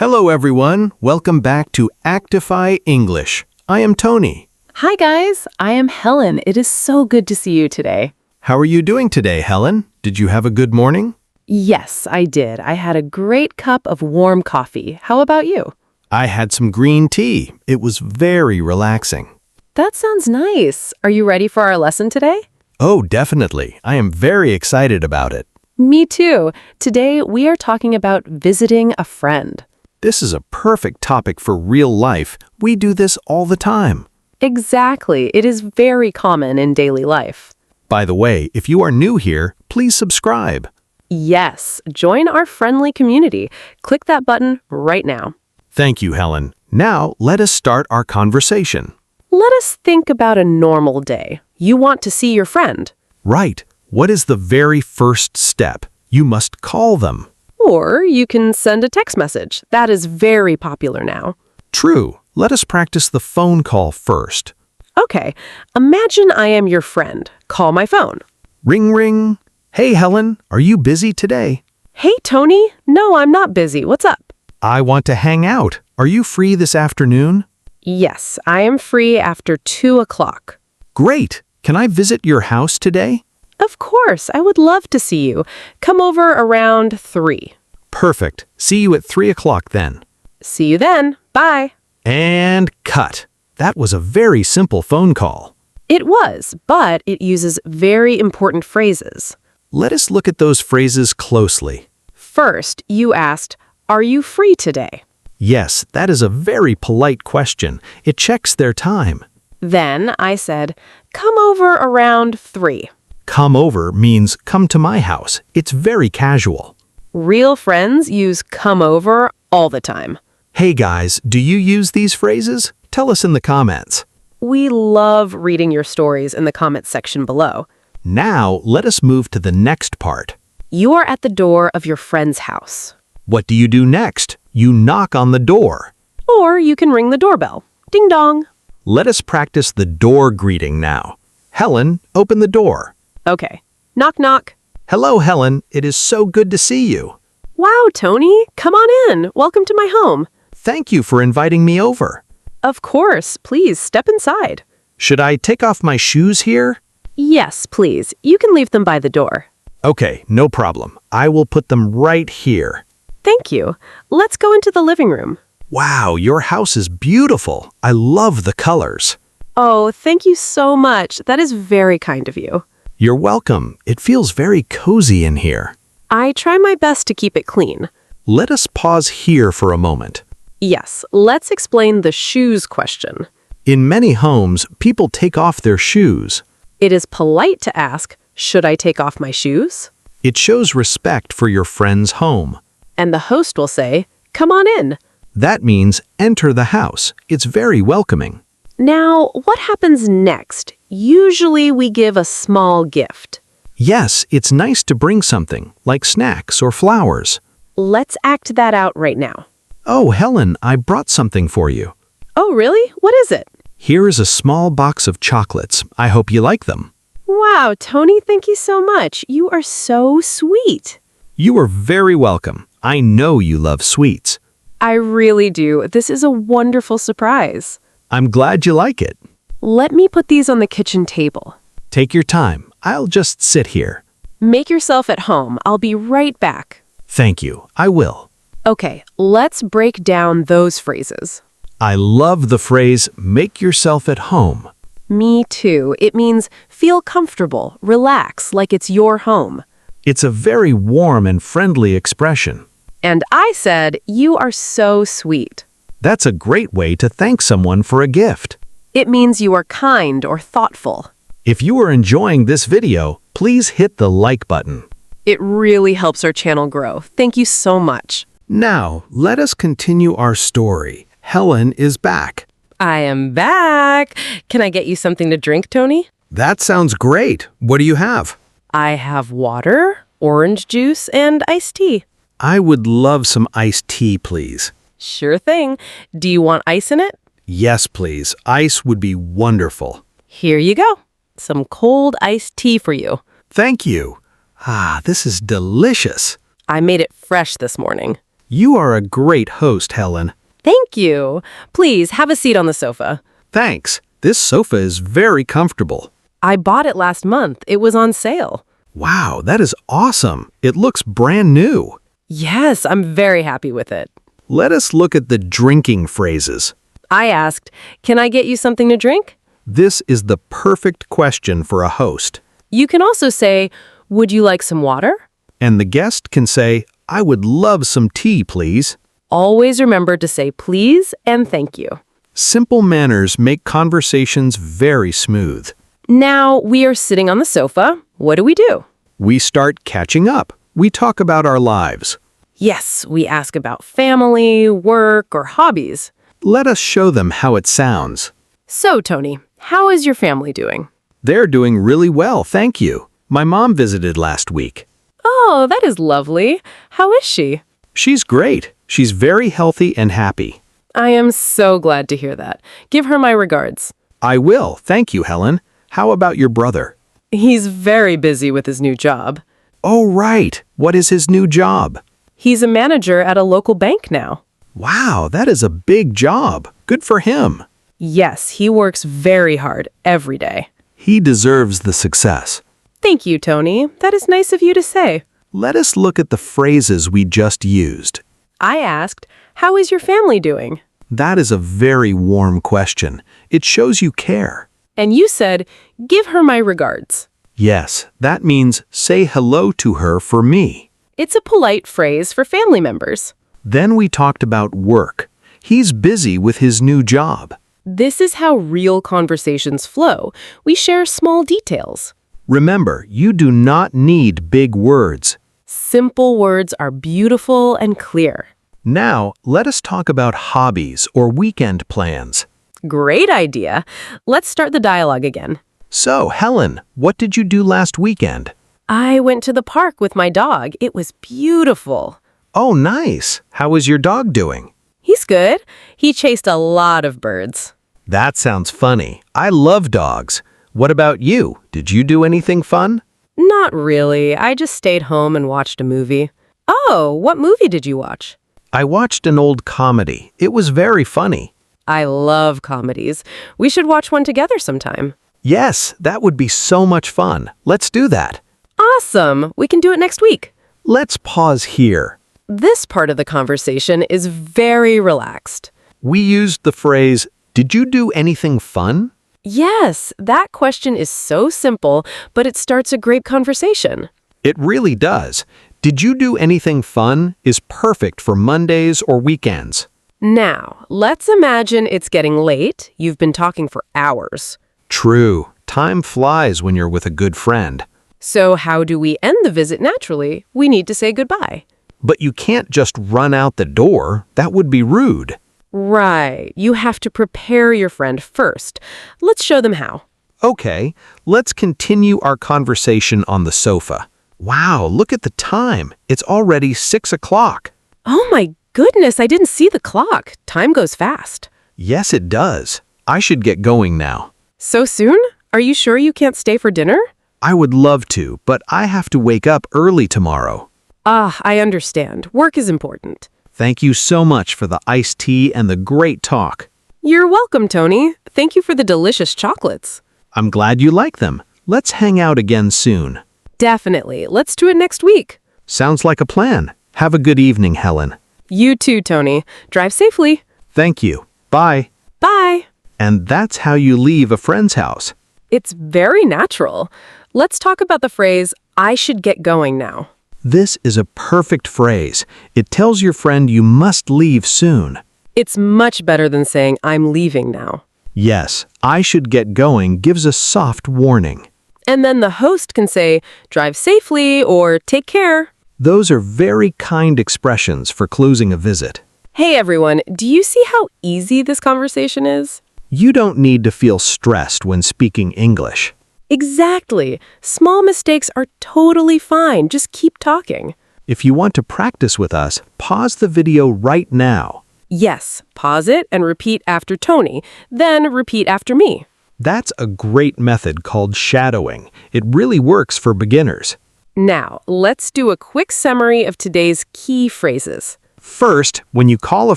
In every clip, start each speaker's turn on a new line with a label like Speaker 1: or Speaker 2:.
Speaker 1: Hello everyone, welcome back to Actify English. I am Tony.
Speaker 2: Hi guys, I am Helen. It is so good to see you today.
Speaker 1: How are you doing today, Helen? Did you have a good morning?
Speaker 2: Yes, I did. I had a great cup of warm coffee. How about you?
Speaker 1: I had some green tea. It was very relaxing.
Speaker 2: That sounds nice. Are you ready for our lesson today?
Speaker 1: Oh, definitely. I am very excited about it.
Speaker 2: Me too. Today we are talking about visiting a friend.
Speaker 1: This is a perfect topic for real life. We do this all the time.
Speaker 2: Exactly. It is very common in daily life.
Speaker 1: By the way, if you are new here, please subscribe.
Speaker 2: Yes, join our friendly community. Click that button right now.
Speaker 1: Thank you, Helen. Now, let us start our conversation.
Speaker 2: Let us think about a normal day. You want to see your friend.
Speaker 1: Right. What is the very first step? You must call them.
Speaker 2: Or you can send a text message. That is very popular now.
Speaker 1: True. Let us practice the phone call first.
Speaker 2: Okay, imagine I am your friend. Call my phone.
Speaker 1: Ring, ring. Hey, Helen, are you busy today?
Speaker 2: Hey, Tony. No, I'm not busy. What's up?
Speaker 1: I want to hang out. Are you free this afternoon?
Speaker 2: Yes, I am free after 2 o'clock.
Speaker 1: Great. Can I visit your house today?
Speaker 2: Of course, I would love to see you. Come over around 3.
Speaker 1: Perfect. See you at 3 o'clock then.
Speaker 2: See you then. Bye.
Speaker 1: And cut. That was a very simple phone call.
Speaker 2: It was, but it uses very important phrases.
Speaker 1: Let us look at those phrases closely.
Speaker 2: First, you asked, "Are you free today?"
Speaker 1: Yes, that is a very polite question. It checks their time.
Speaker 2: Then I said, "Come over around 3."
Speaker 1: Come over means come to my house. It's very casual.
Speaker 2: Real friends use come over all the time.
Speaker 1: Hey guys, do you use these phrases? Tell us in the comments.
Speaker 2: We love reading your stories in the comments section below.
Speaker 1: Now, let us move to the next part.
Speaker 2: You are at the door of your friend's house.
Speaker 1: What do you do next? You knock on the door.
Speaker 2: Or you can ring the doorbell. Ding dong.
Speaker 1: Let us practice the door greeting now. Helen, open the door.
Speaker 2: Okay. Knock, knock.
Speaker 1: Hello, Helen. It is so good to see you.
Speaker 2: Wow, Tony. Come on in. Welcome to my home.
Speaker 1: Thank you for inviting me over.
Speaker 2: Of course. Please step inside.
Speaker 1: Should I take off my shoes here?
Speaker 2: Yes, please. You can leave them by the door.
Speaker 1: Okay, no problem. I will put them right here.
Speaker 2: Thank you. Let's go into the living room.
Speaker 1: Wow, your house is beautiful. I love the colors.
Speaker 2: Oh, thank you so much. That is very kind of you.
Speaker 1: You're welcome. It feels very cozy in here.
Speaker 2: I try my best to keep it clean.
Speaker 1: Let us pause here for a moment.
Speaker 2: Yes, let's explain the shoes question.
Speaker 1: In many homes, people take off their shoes.
Speaker 2: It is polite to ask, "Should I take off my shoes?"
Speaker 1: It shows respect for your friend's home.
Speaker 2: And the host will say, "Come on in."
Speaker 1: That means enter the house. It's very welcoming.
Speaker 2: Now, what happens next? Usually we give a small gift.
Speaker 1: Yes, it's nice to bring something, like snacks or flowers.
Speaker 2: Let's act that out right now.
Speaker 1: Oh, Helen, I brought something for you.
Speaker 2: Oh, really? What is it?
Speaker 1: Here is a small box of chocolates. I hope you like them.
Speaker 2: Wow, Tony, thank you so much. You are so sweet.
Speaker 1: You are very welcome. I know you love sweets.
Speaker 2: I really do. This is a wonderful surprise.
Speaker 1: I'm glad you like it.
Speaker 2: Let me put these on the kitchen table.
Speaker 1: Take your time. I'll just sit here.
Speaker 2: Make yourself at home. I'll be right back.
Speaker 1: Thank you. I will.
Speaker 2: Okay, let's break down those phrases.
Speaker 1: I love the phrase, make yourself at home.
Speaker 2: Me too. It means feel comfortable, relax, like it's your home.
Speaker 1: It's a very warm and friendly expression.
Speaker 2: And I said, "You are so sweet."
Speaker 1: That's a great way to thank someone for a gift.
Speaker 2: It means you are kind or thoughtful.
Speaker 1: If you are enjoying this video, please hit the like button.
Speaker 2: It really helps our channel grow. Thank you so much.
Speaker 1: Now, let us continue our story. Helen is back.
Speaker 2: I am back. Can I get you something to drink, Tony?
Speaker 1: That sounds great. What do you have?
Speaker 2: I have water, orange juice, and iced tea.
Speaker 1: I would love some iced tea, please.
Speaker 2: Sure thing. Do you want ice in it?
Speaker 1: Yes, please. Ice would be wonderful.
Speaker 2: Here you go. Some cold iced tea for you.
Speaker 1: Thank you. Ah, this is delicious.
Speaker 2: I made it fresh this morning.
Speaker 1: You are a great host, Helen.
Speaker 2: Thank you. Please have a seat on the sofa.
Speaker 1: Thanks. This sofa is very comfortable.
Speaker 2: I bought it last month. It was on sale.
Speaker 1: Wow, that is awesome. It looks brand new.
Speaker 2: Yes, I'm very happy with it.
Speaker 1: Let us look at the drinking phrases.
Speaker 2: I asked, "Can I get you something to drink?"
Speaker 1: This is the perfect question for a host.
Speaker 2: You can also say, "Would you like some water?"
Speaker 1: And the guest can say, "I would love some tea, please."
Speaker 2: Always remember to say please and thank you.
Speaker 1: Simple manners make conversations very smooth.
Speaker 2: Now we are sitting on the sofa. What do?
Speaker 1: We start catching up. We talk about our lives.
Speaker 2: Yes, we ask about family, work, or hobbies.
Speaker 1: Let us show them how it sounds.
Speaker 2: So, Tony, how is your family doing?
Speaker 1: They're doing really well, thank you. My mom visited last week.
Speaker 2: Oh, that is lovely. How is she?
Speaker 1: She's great. She's very healthy and happy.
Speaker 2: I am so glad to hear that. Give her my regards.
Speaker 1: I will, thank you, Helen. How about your brother?
Speaker 2: He's very busy with his new job.
Speaker 1: Oh, right. What is his new job?
Speaker 2: He's a manager at a local bank now.
Speaker 1: Wow, that is a big job. Good for him.
Speaker 2: Yes, he works very hard every day.
Speaker 1: He deserves the success.
Speaker 2: Thank you, Tony. That is nice of you to say.
Speaker 1: Let us look at the phrases we just used.
Speaker 2: I asked, "How is your family doing?"
Speaker 1: That is a very warm question. It shows you care.
Speaker 2: And you said, "Give her my regards."
Speaker 1: Yes, that means say hello to her for me.
Speaker 2: It's a polite phrase for family members.
Speaker 1: Then we talked about work. He's busy with his new job.
Speaker 2: This is how real conversations flow. We share small details.
Speaker 1: Remember, you do not need big words.
Speaker 2: Simple words are beautiful and clear.
Speaker 1: Now, let us talk about hobbies or weekend plans.
Speaker 2: Great idea. Let's start the dialogue again.
Speaker 1: So, Helen, what did you do last weekend?
Speaker 2: I went to the park with my dog. It was beautiful.
Speaker 1: Oh, nice. How is your dog doing?
Speaker 2: He's good. He chased a lot of birds.
Speaker 1: That sounds funny. I love dogs. What about you? Did you do anything fun?
Speaker 2: Not really. I just stayed home and watched a movie. Oh, what movie did you watch?
Speaker 1: I watched an old comedy. It was very funny.
Speaker 2: I love comedies. We should watch one together sometime.
Speaker 1: Yes, that would be so much fun. Let's do that.
Speaker 2: Awesome. We can do it next week.
Speaker 1: Let's pause here.
Speaker 2: This part of the conversation is very relaxed.
Speaker 1: We used the phrase, "Did you do anything fun?"
Speaker 2: Yes, that question is so simple, but it starts a great conversation.
Speaker 1: It really does. "Did you do anything fun?" is perfect for Mondays or weekends.
Speaker 2: Now, let's imagine it's getting late. You've been talking for hours.
Speaker 1: True. Time flies when you're with a good friend.
Speaker 2: So how do we end the visit naturally? We need to say goodbye.
Speaker 1: But you can't just run out the door. That would be rude.
Speaker 2: Right. You have to prepare your friend first. Let's show them how.
Speaker 1: Okay, let's continue our conversation on the sofa. Wow, look at the time. It's already 6 o'clock.
Speaker 2: Oh my goodness, I didn't see the clock. Time goes fast.
Speaker 1: Yes, it does. I should get going now.
Speaker 2: So soon? Are you sure you can't stay for dinner?
Speaker 1: I would love to, but I have to wake up early tomorrow.
Speaker 2: Ah, I understand. Work is important.
Speaker 1: Thank you so much for the iced tea and the great talk.
Speaker 2: You're welcome, Tony. Thank you for the delicious chocolates.
Speaker 1: I'm glad you like them. Let's hang out again soon.
Speaker 2: Definitely. Let's do it next week.
Speaker 1: Sounds like a plan. Have a good evening, Helen.
Speaker 2: You too, Tony. Drive safely.
Speaker 1: Thank you. Bye.
Speaker 2: Bye.
Speaker 1: And that's how you leave a friend's house.
Speaker 2: It's very natural. Let's talk about the phrase, "I should get going now."
Speaker 1: This is a perfect phrase. It tells your friend you must leave soon.
Speaker 2: It's much better than saying, "I'm leaving now."
Speaker 1: Yes, "I should get going" gives a soft warning.
Speaker 2: And then the host can say, "Drive safely" or "Take care."
Speaker 1: Those are very kind expressions for closing a visit.
Speaker 2: Hey everyone, do you see how easy this conversation is?
Speaker 1: You don't need to feel stressed when speaking English.
Speaker 2: Exactly. Small mistakes are totally fine. Just keep talking.
Speaker 1: If you want to practice with us, pause the video right now.
Speaker 2: Yes, pause it and repeat after Tony, then repeat after me.
Speaker 1: That's a great method called shadowing. It really works for beginners.
Speaker 2: Now, let's do a quick summary of today's key phrases.
Speaker 1: First, when you call a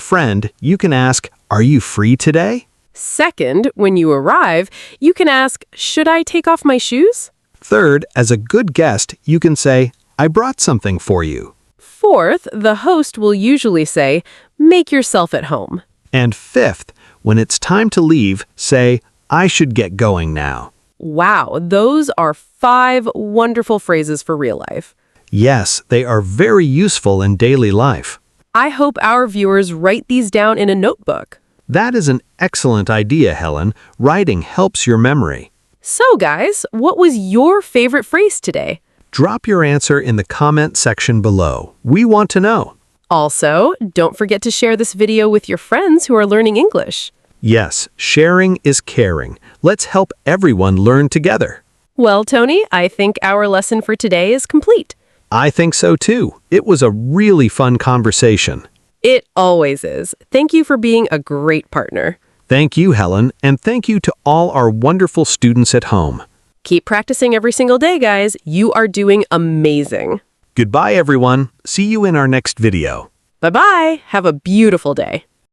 Speaker 1: friend, you can ask, "Are you free today?"
Speaker 2: Second, when you arrive, you can ask, "Should I take off my shoes?"
Speaker 1: Third, as a good guest, you can say, "I brought something for you."
Speaker 2: Fourth, the host will usually say, "Make yourself at home."
Speaker 1: And fifth, when it's time to leave, say, "I should get going now."
Speaker 2: Wow, those are 5 wonderful phrases for real life.
Speaker 1: Yes, they are very useful in daily life.
Speaker 2: I hope our viewers write these down in a notebook.
Speaker 1: That is an excellent idea, Helen. Writing helps your memory.
Speaker 2: So guys, what was your favorite phrase today?
Speaker 1: Drop your answer in the comment section below. We want to know.
Speaker 2: Also, don't forget to share this video with your friends who are learning English.
Speaker 1: Yes, sharing is caring. Let's help everyone learn together.
Speaker 2: Well, Tony, I think our lesson for today is complete.
Speaker 1: I think so too. It was a really fun conversation.
Speaker 2: It always is. Thank you for being a great partner.
Speaker 1: Thank you, Helen, and thank you to all our wonderful students at home.
Speaker 2: Keep practicing every single day, guys. You are doing amazing.
Speaker 1: Goodbye, everyone. See you in our next video.
Speaker 2: Bye-bye. Have a beautiful day.